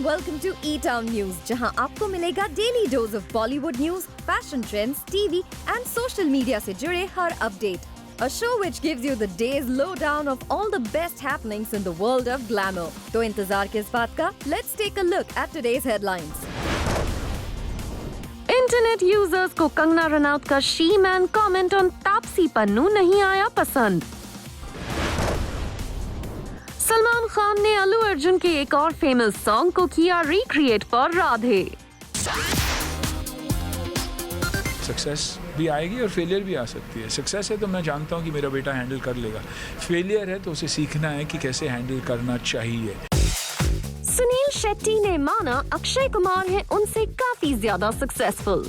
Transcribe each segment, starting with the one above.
welcome to E-Town News, जहां आपको मिलेगा daily dose of Bollywood news, fashion trends, TV and social media से जुड़े हर update. A show which gives you the day's lowdown of all the best happenings in the world of glamour. तो इंतजार किस बात का? Let's take a look at today's headlines. Internet users को कंगना रनौत का she man comment on Taapsee Pannu नहीं आया पसंद. सलमान खान ने अल्लू अर्जुन के एक और फेमस सॉन्ग को किया रिक्रिएट फॉर राधे. सक्सेस भी आएगी और फेलियर भी आ सकती है. सक्सेस है तो मैं जानता हूँ कि मेरा बेटा हैंडल कर लेगा. फेलियर है तो उसे सीखना है कि कैसे हैंडल करना चाहिए. सुनील शेट्टी ने माना अक्षय कुमार है उनसे काफी ज्यादा सक्सेसफुल.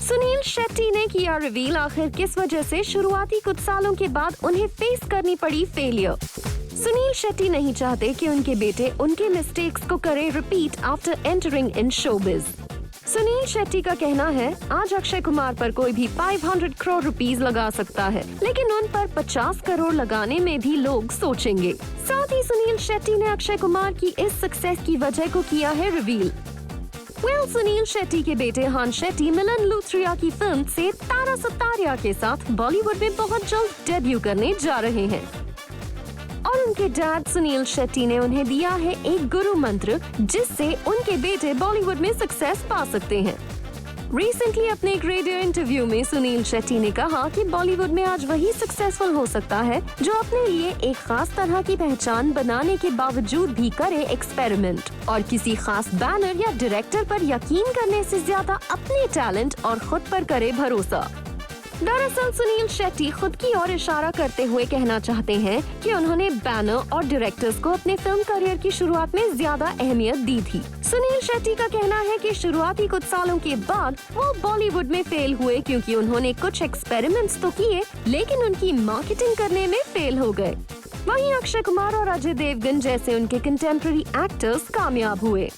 सुनील शेट्टी ने किया रिवील आखिर किस वजह से शुरुआती कुछ सालों के बाद उन्हें फेस करनी पड़ी फेलियर. सुनील शेट्टी नहीं चाहते कि उनके बेटे उनके मिस्टेक्स को करे repeat after entering in showbiz. Sunil Shetty का कहना है आज अक्षय कुमार पर कोई भी 500 करोड़ रुपीस लगा सकता है, लेकिन उन पर 50 करोड़ लगाने में भी लोग सोचेंगे. साथ ही सुनील शेट्टी ने अक्षय कुमार की इस सक्सेस की वजह को किया है रिवील. सुनील शेट्टी के बेटे हान शेट्टी मिलन लूथ्रिया की फिल्म से तारा सतारिया के साथ बॉलीवुड में बहुत जल्द डेब्यू करने जा रहे हैं और उनके डैड सुनील शेट्टी ने उन्हें दिया है एक गुरु मंत्र जिससे उनके बेटे बॉलीवुड में सक्सेस पा सकते हैं. रिसेंटली अपने एक रेडियो इंटरव्यू में सुनील शेट्टी ने कहा कि बॉलीवुड में आज वही सक्सेसफुल हो सकता है जो अपने लिए एक खास तरह की पहचान बनाने के बावजूद भी करे एक्सपेरिमेंट और किसी खास बैनर या डायरेक्टर पर यकीन करने से ज्यादा अपने टैलेंट और खुद पर करे भरोसा. दरअसल सुनील शेट्टी खुद की ओर इशारा करते हुए कहना चाहते हैं कि उन्होंने बैनर और डायरेक्टर्स को अपने फिल्म करियर की शुरुआत में ज्यादा अहमियत दी थी. सुनील शेट्टी का कहना है कि शुरुआती कुछ सालों के बाद वो बॉलीवुड में फेल हुए क्योंकि उन्होंने कुछ एक्सपेरिमेंट्स तो किए लेकिन उनकी मार्केटिंग करने में फेल हो गए. वहीं अक्षय कुमार और अजय देवगन जैसे उनके कंटेम्पररी एक्टर्स कामयाब हुए.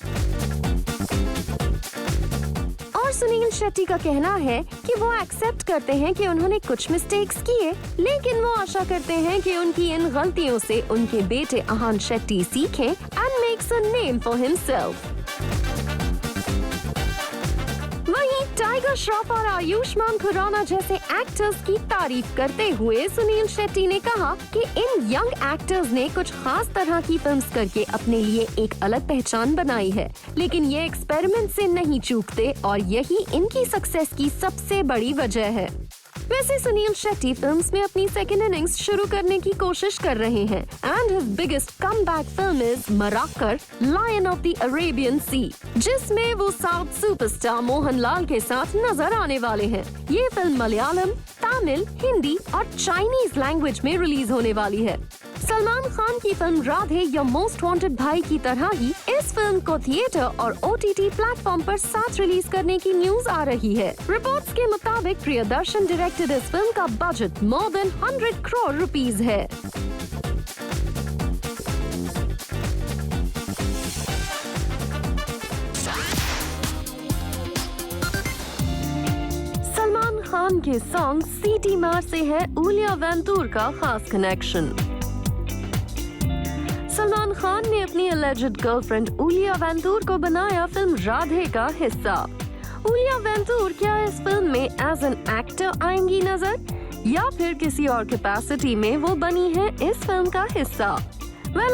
और सुनील शेट्टी का कहना है कि वो एक्सेप्ट करते हैं कि उन्होंने कुछ मिस्टेक्स किए, लेकिन वो आशा करते हैं कि उनकी इन गलतियों से उनके बेटे हान शेट्टी सीखें and makes a name for himself. वहीं टाइगर श्रॉफ और आयुष्मान खुराना जैसे एक्टर्स की तारीफ करते हुए सुनील शेट्टी ने कहा कि इन यंग एक्टर्स ने कुछ खास तरह की फिल्म्स करके अपने लिए एक अलग पहचान बनाई है, लेकिन ये एक्सपेरिमेंट से नहीं चूकते और यही इनकी सक्सेस की सबसे बड़ी वजह है. वैसे सुनील शेट्टी फिल्म्स में अपनी सेकेंड इनिंग्स शुरू करने की कोशिश कर रहे हैं and his biggest comeback film is Marakkar lion of the Arabian sea, जिसमें वो साउथ सुपरस्टार मोहनलाल के साथ नजर आने वाले हैं. ये फिल्म मलयालम, तमिल, हिंदी और चाइनीज लैंग्वेज में रिलीज होने वाली है. सलमान खान की फिल्म राधे या मोस्ट वांटेड भाई की तरह ही इस फिल्म को थिएटर और OTT प्लेटफॉर्म पर साथ रिलीज करने की न्यूज आ रही है. रिपोर्ट्स के मुताबिक प्रियदर्शन डायरेक्टेड इस फिल्म का budget more than 100 crore rupees है. सलमान खान के सॉन्ग सीटी मार से है ऊलिया वेंतूर का खास कनेक्शन. सलमान खान ने अपनी alleged गर्लफ्रेंड ऊलिया वेंतूर को बनाया फिल्म राधे का हिस्सा. ऊलिया वेंतूर क्या इस फिल्म में एज एन एक्टर आएंगी नजर या फिर किसी और कैपेसिटी में वो बनी है इस फिल्म का हिस्सा?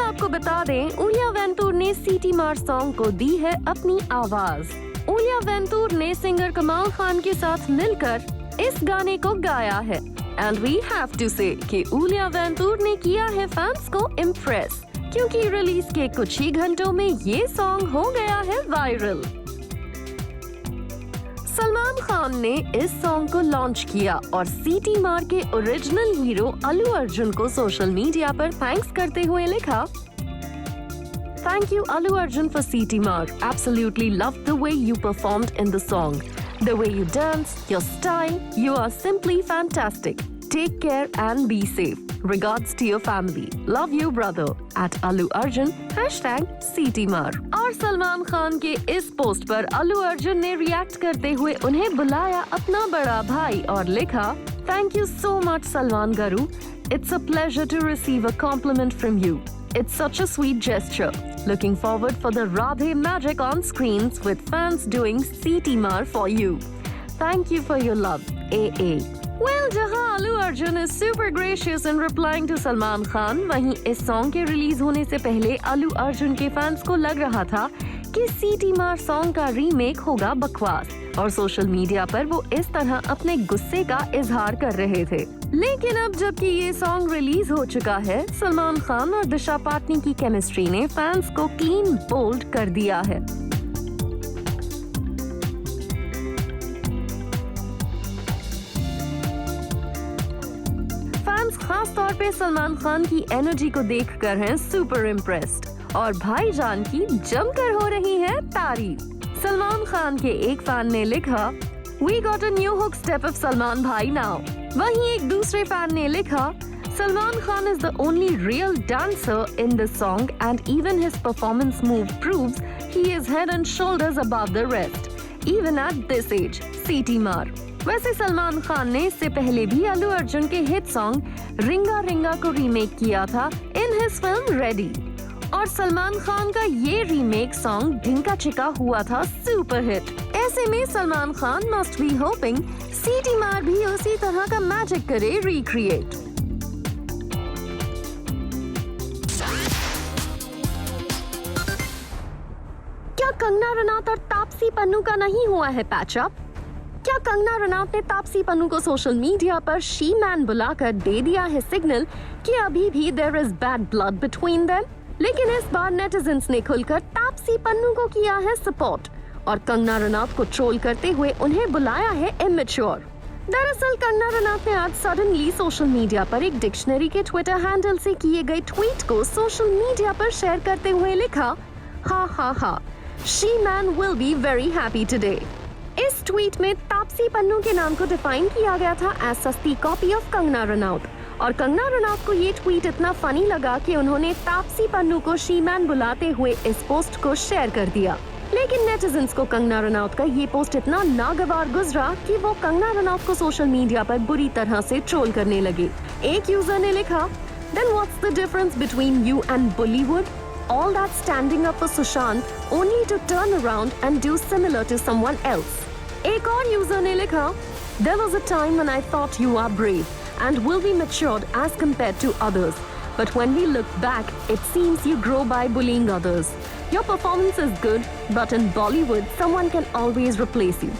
आपको बता दें ऊलिया वेंतूर ने सीटी मार सॉन्ग को दी है अपनी आवाज. ऊलिया वेंतूर ने सिंगर कमाल खान के साथ मिलकर इस गाने को गाया है एंड वी हैव टू से कि ऊलिया वेंतूर ने किया है फैंस को इम्प्रेस क्योंकि रिलीज के कुछ ही घंटों में ये सॉन्ग हो गया है वायरल. सलमान खान ने इस सॉन्ग को लॉन्च किया और सीटी मार के ओरिजिनल हीरो अल्लू अर्जुन को सोशल मीडिया पर थैंक्स करते हुए लिखा, Thank you Allu Arjun for CT Mar. Absolutely loved the way you performed in the song. The way you dance, your style, you are simply fantastic. Take care and be safe. Regards to your family. Love you brother. At Allu Arjun #CTMar. और सलमान खान के इस post पर अल्लू अर्जुन ने react करते हुए उन्हें बुलाया अपना बड़ा भाई और लिखा, Thank you so much Salman Garu. It's a pleasure to receive a compliment from you. it's such a sweet gesture. Looking forward for the Radhe magic on screens with fans doing CT Mar for you. Thank you for your love, AA. Well, जहां Allu Arjun is super gracious in replying to Salman Khan, वहीं इस song के release होने से पहले Allu Arjun के fans को लग रहा था कि CT Mar सॉन्ग का रीमेक होगा बकवास, और सोशल मीडिया पर वो इस तरह अपने गुस्से का इजहार कर रहे थे। लेकिन अब जबकि ये सॉन्ग रिलीज हो चुका है, सलमान खान और दिशा पाटनी की केमिस्ट्री ने फैंस को क्लीन बोल्ड कर दिया है। फैंस खास तौर पे सलमान खान की एनर्जी को देखकर हैं सुपर इम्प्रेस्ड, और भाईजान की जमकर हो रही है तारीफ। सलमान खान के एक फैन ने लिखा, We got a new hook step of Salman Bhai now. वहीं एक दूसरे फैन ने लिखा, Salman Khan is the only real dancer in this song and even his performance move proves he is head and shoulders above the rest, even at this age. CT Mar. वैसे सलमान खान ने इससे पहले भी अल्लू अर्जुन के hit song रिंगा रिंगा को remake किया था इन हिज फिल्म रेडी, और सलमान खान का ये रीमेक सॉन्ग ढिंका चिका हुआ था सुपर हिट। ऐसे में Salman Khan must be hopping CT Mar भी उसी तरह का मैजिक करे रिक्रिएट। क्या कंगना रनौत और तापसी पन्नू का नहीं हुआ है पैचअप? क्या कंगना रनौत ने तापसी पन्नू को सोशल मीडिया पर शी मैन बुलाकर दे दिया है सिग्नल कि अभी भी there is bad blood between them? लेकिन इस बार नेटिजन्स ने खुलकर तापसी पन्नू को किया है सपोर्ट और कंगना रनौत को ट्रोल करते हुए उन्हें बुलाया है इमेच्योर। दरअसल कंगना रनौत ने आज सडनली सोशल मीडिया पर एक डिक्शनरी के ट्विटर हैंडल से किए गए ट्वीट को सोशल मीडिया पर शेयर करते हुए लिखा, हा she man will be very happy today. इस ट्वीट में तापसी पन्नू के नाम को डिफाइन किया गया था एज सस्ती कॉपी ऑफ कंगना रनौत, और कंगना रनौत को ये ट्वीट इतना फनी लगा कि उन्होंने तापसी पन्नू को शी मैन बुलाते हुए इस पोस्ट को शेयर कर दिया। लेकिन नेटिजन्स को कंगना रनौत का ये पोस्ट इतना नागवार गुजरा कि वो कंगना रनौत को सोशल मीडिया पर बुरी तरह से ट्रोल करने लगे। एक यूजर ने लिखा, Then what's the difference between you and Bollywood? All that standing up for Sushant only to turn around and do similar to someone else. एक और यूजर ने लिखा, There was a time when I thought you are brave and will be matured as compared to others. But when we look back, it seems you grow by bullying others. Your performance is good, but in Bollywood, someone can always replace you.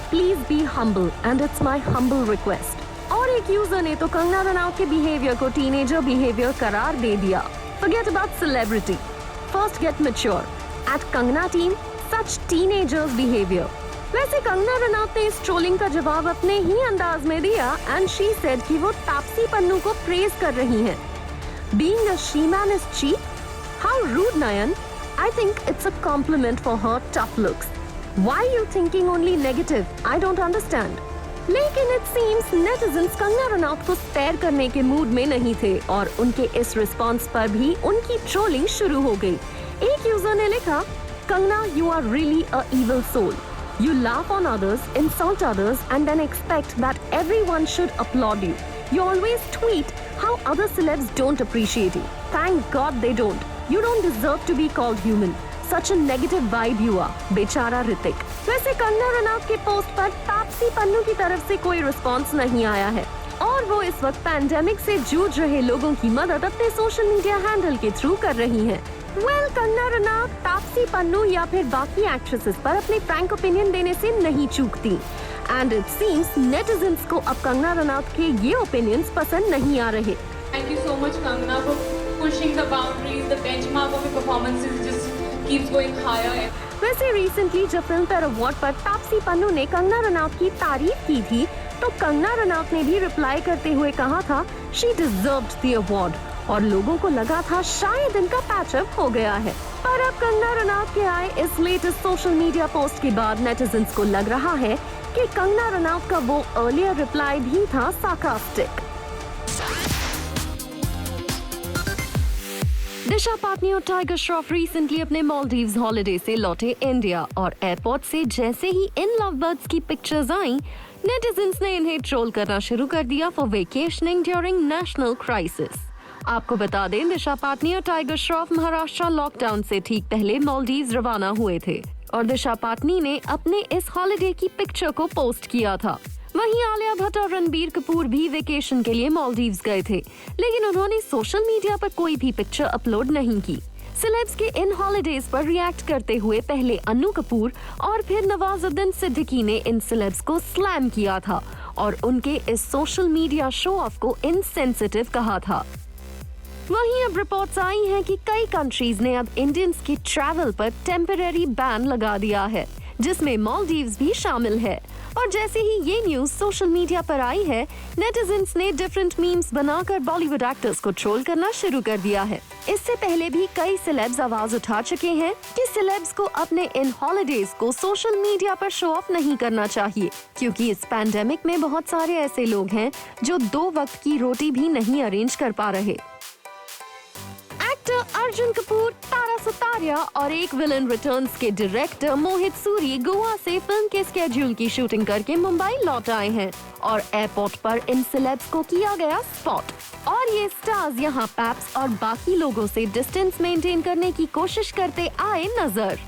Please be humble, and it's my humble request. और एक user ने तो कंगना रनौत के behaviour को teenager behaviour करार दे दिया। Forget about celebrity. First get mature. At Kangna team, such teenagers behavior. वैसे कंगना रनौत ने इस ट्रोलिंग का जवाब अपने ही अंदाज में दिया एंड शी सेड कि वो तापसी पन्नू को प्रेज कर रही हैं। Being a she-man is cheap? How rude, Nayan. I think it's a compliment for her tough looks. Why are you thinking only negative? I don't understand. लेकिन it seems netizens Kangana Ranaut को spare करने के mood में नहीं थे और उनके इस रिस्पॉन्स पर भी उनकी ट्रोलिंग शुरू हो गई। एक यूजर ने लिखा, Kangana, you are really a evil soul. You laugh on others, insult others, and then expect that everyone should applaud you. You always tweet how other celebs don't appreciate you. Thank God they don't. You don't deserve to be called human. Such a negative vibe you are. बेचारा ऋतिक। वैसे कंगना रनौत के post पर तापसी पन्नू की तरफ से कोई response नहीं आया है और वो इस वक्त पैंडेमिक से जूझ रहे लोगों की मदद अपने सोशल मीडिया हैंडल के थ्रू कर रही हैं। कंगना रनौत तापसी पन्नू या फिर बाकी एक्ट्रेसेस पर अपने फ्रैंक ओपिनियन देने से नहीं चूकती एंड इट सीम्स नेटिजन्स को अब कंगना रनौत के ये ओपिनियंस पसंद नहीं आ रहे। Thank you so much, Kangna, for pushing the boundaries. The benchmark of your performances just keeps going higher. वैसे रिसेंटली जब फिल्म फेयर अवार्ड पर तापसी पन्नू ने कंगना रनौत की तारीफ की थी तो कंगना रनौत ने भी रिप्लाई करते हुए कहा था, शी डिजर्व्ड द अवार्ड, और लोगों को लगा था शायद इनका पैचअप हो गया है। पर अब कंगना रनौत के आए इस लेटेस्ट सोशल मीडिया पोस्ट के बाद नेटिजन्स को लग रहा है कि कंगना रनौत का वो अर्लियर रिप्लाई भी था सार्कास्टिक। दिशा पाटनी और टाइगर श्रॉफ रिसेंटली अपने मालदीव्स हॉलिडे से लौटे इंडिया और एयरपोर्ट से जैसे ही इन लव बर्ड्स की पिक्चर्स आई, नेटिजन्स ने इन्हें ट्रोल करना शुरू कर दिया for vacationing during national crisis. आपको बता दें, दिशा पाटनी और टाइगर श्रॉफ महाराष्ट्र लॉकडाउन से ठीक पहले मालदीव्स रवाना हुए थे और दिशा पाटनी ने अपने इस हॉलिडे की पिक्चर को पोस्ट किया था। वहीं आलिया भट्ट और रणबीर कपूर भी वेकेशन के लिए मालदीव्स गए थे, लेकिन उन्होंने सोशल मीडिया पर कोई भी पिक्चर अपलोड नहीं की। सेलेब्स के इन हॉलिडेज पर रिएक्ट करते हुए पहले अन्नू कपूर और फिर नवाजुद्दीन सिद्दीकी ने इन सेलेब्स को स्लैम किया था और उनके इस सोशल मीडिया शो ऑफ को इनसेंसिटिव कहा था। वहीं अब रिपोर्ट्स आई हैं कि कई कंट्रीज ने अब इंडियंस की ट्रैवल पर टेम्पररी बैन लगा दिया है, जिसमें मालदीव्स भी शामिल है। और जैसे ही ये न्यूज सोशल मीडिया पर आई है, नेटिजन्स ने डिफरेंट मीम्स बनाकर बॉलीवुड एक्टर्स को ट्रोल करना शुरू कर दिया है। इससे पहले भी कई सेलेब्स आवाज उठा चुके हैं कि सेलेब्स को अपने इन हॉलिडेज को सोशल मीडिया पर शो ऑफ नहीं करना चाहिए, क्योंकि इस पैंडेमिक में बहुत सारे ऐसे लोग हैं जो 2 वक्त की रोटी भी नहीं अरेंज कर पा रहे। एक्टर अर्जुन कपूर, तारा सुतारिया और एक विलन रिटर्न्स के डायरेक्टर मोहित सूरी गोवा से फिल्म के स्केड्यूल की शूटिंग करके मुंबई लौट आए हैं और एयरपोर्ट पर इन सेलेब्स को किया गया स्पॉट। और ये स्टार्स यहाँ पैप्स और बाकी लोगों से डिस्टेंस मेंटेन करने की कोशिश करते आए नजर।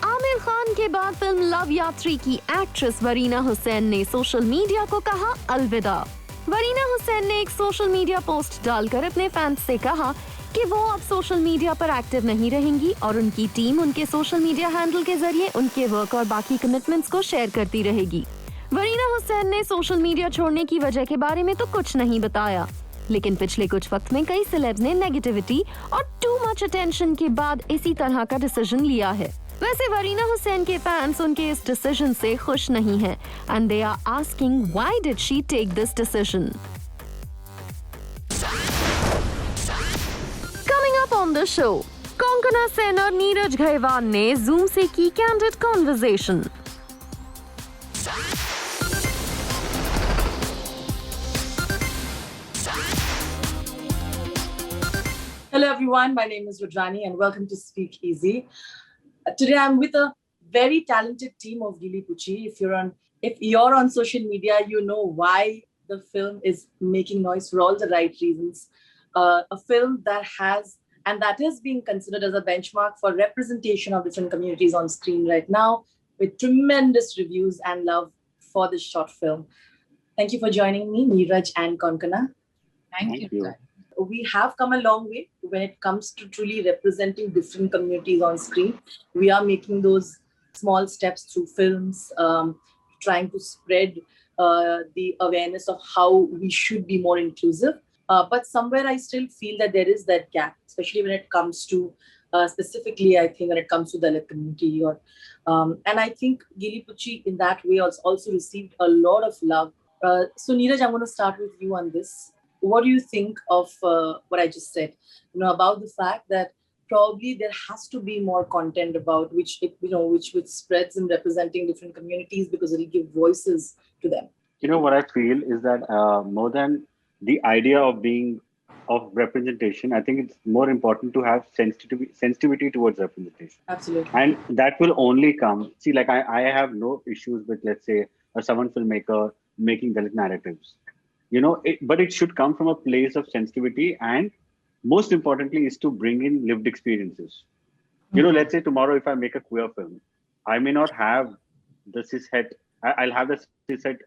आमिर खान के बाद फिल्म लव यात्री की एक्ट्रेस वरीना हुसैन ने सोशल मीडिया को कहा अलविदा। वरीना हुसैन ने एक सोशल मीडिया पोस्ट डालकर अपने फैंस से कहा कि वो अब सोशल मीडिया पर एक्टिव नहीं रहेंगी और उनकी टीम उनके सोशल मीडिया हैंडल के जरिए उनके वर्क और बाकी कमिटमेंट्स को शेयर करती रहेगी। वरीना हुसैन ने सोशल मीडिया छोड़ने की वजह के बारे में तो कुछ नहीं बताया, लेकिन पिछले कुछ वक्त में कई सेलेब्स ने नेगेटिविटी और टू मच अटेंशन के बाद इसी तरह का डिसीजन लिया है। वैसे वरीना हुसैन के फैंस उनके इस डिसीजन से खुश नहीं हैं and they are asking why did she take this decision. Coming up on the show, Konkona Sen और नीरज घैवान ने जूम से की candid conversation. Hello everyone, my name is Rudrani and welcome to Speak Easy. Today I'm with a very talented team of Gili Pucci. If you're on social media, you know why the film is making noise for all the right reasons. A film that is being considered as a benchmark for representation of different communities on screen right now, with tremendous reviews and love for this short film. Thank you for joining me, Neeraj and Konkana. Thank you. We have come a long way when it comes to truly representing different communities on screen. We are making those small steps through films, trying to spread the awareness of how we should be more inclusive. But somewhere I still feel that there is that gap, especially when it comes to, specifically, I think when it comes to the Dalit community. And I think Gili Pucci in that way also received a lot of love. So Neeraj, I'm going to start with you on this. What do you think of what I just said? About the fact that probably there has to be more content about which spreads and representing different communities because it'll give voices to them. What I feel is that more than the idea of representation, I think it's more important to have sensitivity towards representation. Absolutely. And that will only come. See, like I have no issues with, let's say, a Saman filmmaker making Dalit narratives. But it should come from a place of sensitivity, and most importantly is to bring in lived experiences. Let's say tomorrow if I make a queer film, I may not have the cishet, I'll have the cishet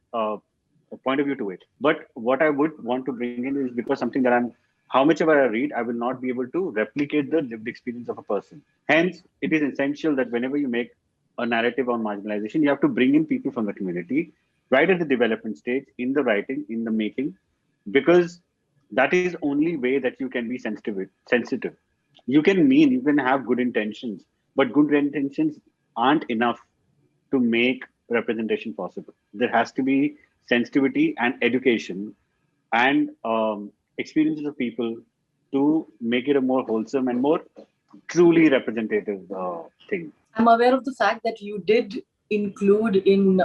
point of view to it. But what I would want to bring in is because something that how much ever I read, I will not be able to replicate the lived experience of a person. Hence, it is essential that whenever you make a narrative on marginalization, you have to bring in people from the community, right at the development stage, in the writing, in the making, because that is only way that you can be sensitive. You can have good intentions, but good intentions aren't enough to make representation possible. There has to be sensitivity and education and experiences of people to make it a more wholesome and more truly representative thing. I'm aware of the fact that you did include in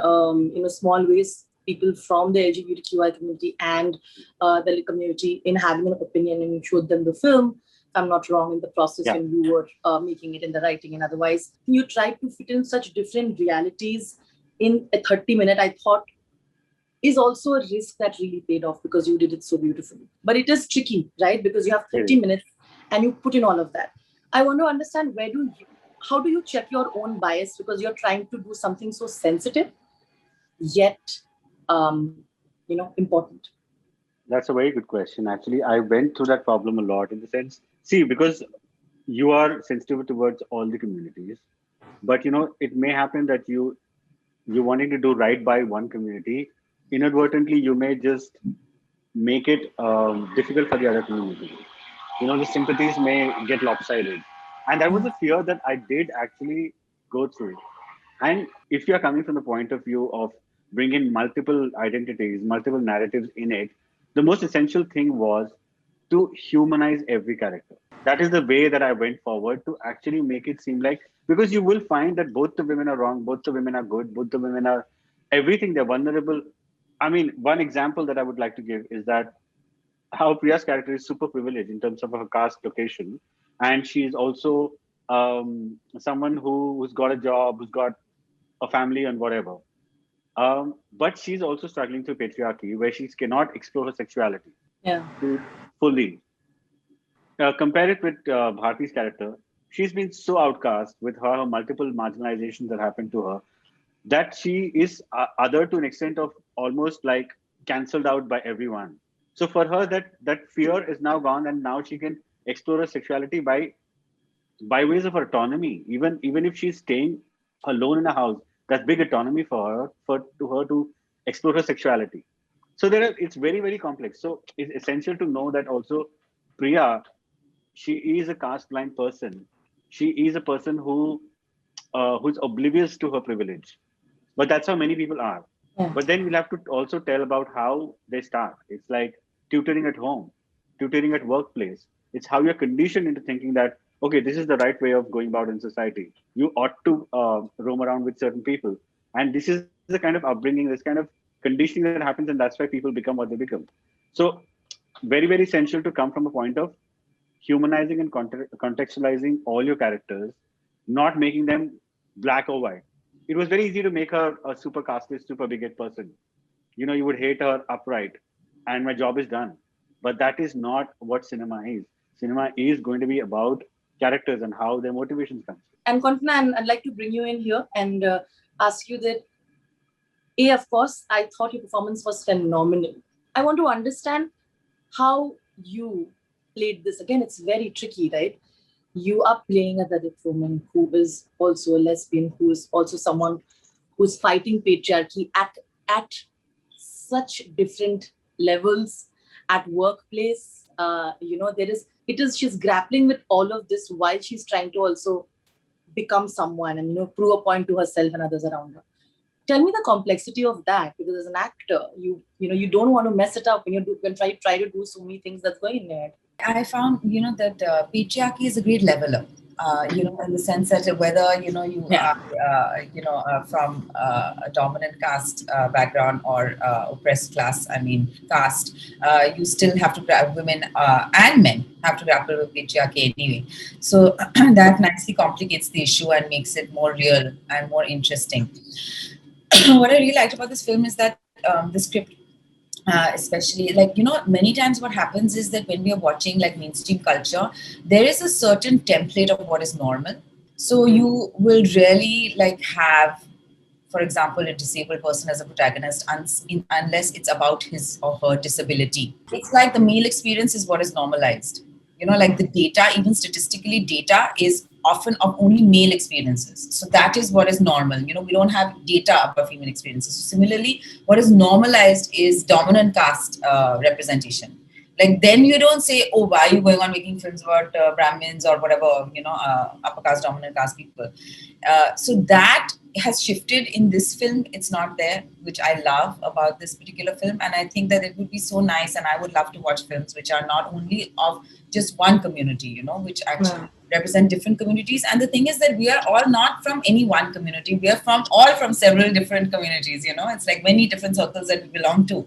small ways people from the LGBTQI community and the community in having an opinion, and you showed them the film. I'm not wrong, in the process when you were making it in the writing and otherwise. You tried to fit in such different realities in a 30-minute, I thought, is also a risk that really paid off because you did it so beautifully. But it is tricky, right? Because you have 30 minutes and you put in all of that. I want to understand how do you check your own bias, because you're trying to do something so sensitive yet important? That's a very good question. Actually, I went through that problem a lot in the sense, because you are sensitive towards all the communities, but it may happen that you wanting to do right by one community, inadvertently you may just make it difficult for the other community. The sympathies may get lopsided, and that was a fear that I did actually go through. And if you're coming from the point of view of bringing multiple identities, multiple narratives in it, the most essential thing was to humanize every character. That is the way that I went forward, to actually make it seem like, because you will find that both the women are wrong, both the women are good, both the women are everything, they're vulnerable. I mean, one example that I would like to give is that how Priya's character is super privileged in terms of her caste location. And she's also someone who's got a job, who's got a family and whatever. But she's also struggling through patriarchy, where she cannot explore her sexuality fully. Compare it with Bharti's character. She's been so outcast with her multiple marginalizations that happened to her, that she is other to an extent of almost like cancelled out by everyone. So for her, that fear is now gone, and now she can explore her sexuality by ways of autonomy. Even if she's staying alone in a house, that's big autonomy for her, to explore her sexuality. So it's very, very complex. So it's essential to know that also Priya, she is a caste blind person. She is a person who's oblivious to her privilege. But that's how many people are. Yeah. But then we'll have to also tell about how they start. It's like tutoring at home, tutoring at workplace. It's how you're conditioned into thinking that, okay, this is the right way of going about in society. You ought to roam around with certain people. And this is the kind of upbringing, this kind of conditioning that happens, and that's why people become what they become. So very, very essential to come from a point of humanizing and contextualizing all your characters, not making them black or white. It was very easy to make her a super casteist, super bigot person. You would hate her upright, and my job is done. But that is not what cinema is. Cinema is going to be about characters and how their motivations come. And Kantana, I'd like to bring you in here and ask you that, of course, I thought your performance was phenomenal. I want to understand how you played this. Again, it's very tricky, right? You are playing a Dalit woman who is also a lesbian, who is also someone who's fighting patriarchy at such different levels, at workplace. She's grappling with all of this while she's trying to also become someone and prove a point to herself and others around her. Tell me the complexity of that, because as an actor, you don't want to mess it up when you try to do so many things that's going in there. I found that patriarchy is a great leveler. In the sense that whether you are from a dominant caste background or oppressed class, caste, you still have to women and men have to grapple with patriarchy anyway. So that nicely complicates the issue and makes it more real and more interesting. What I really liked about this film is that the script, especially many times what happens is that when we are watching mainstream culture, there is a certain template of what is normal. So you will really have, for example, a disabled person as a protagonist unless it's about his or her disability. It's like the male experience is what is normalized. The data, even statistically, data is often of only male experiences. So that is what is normal. We don't have data about female experiences. So similarly, what is normalized is dominant caste representation. Then you don't say, oh, why are you going on making films about Brahmins or whatever, upper caste, dominant caste people. So that has shifted in this film. It's not there, which I love about this particular film. And I think that it would be so nice. And I would love to watch films which are not only of just one community, which actually represent different communities. And the thing is that we are all not from any one community. We are all from several different communities, It's like many different circles that we belong to.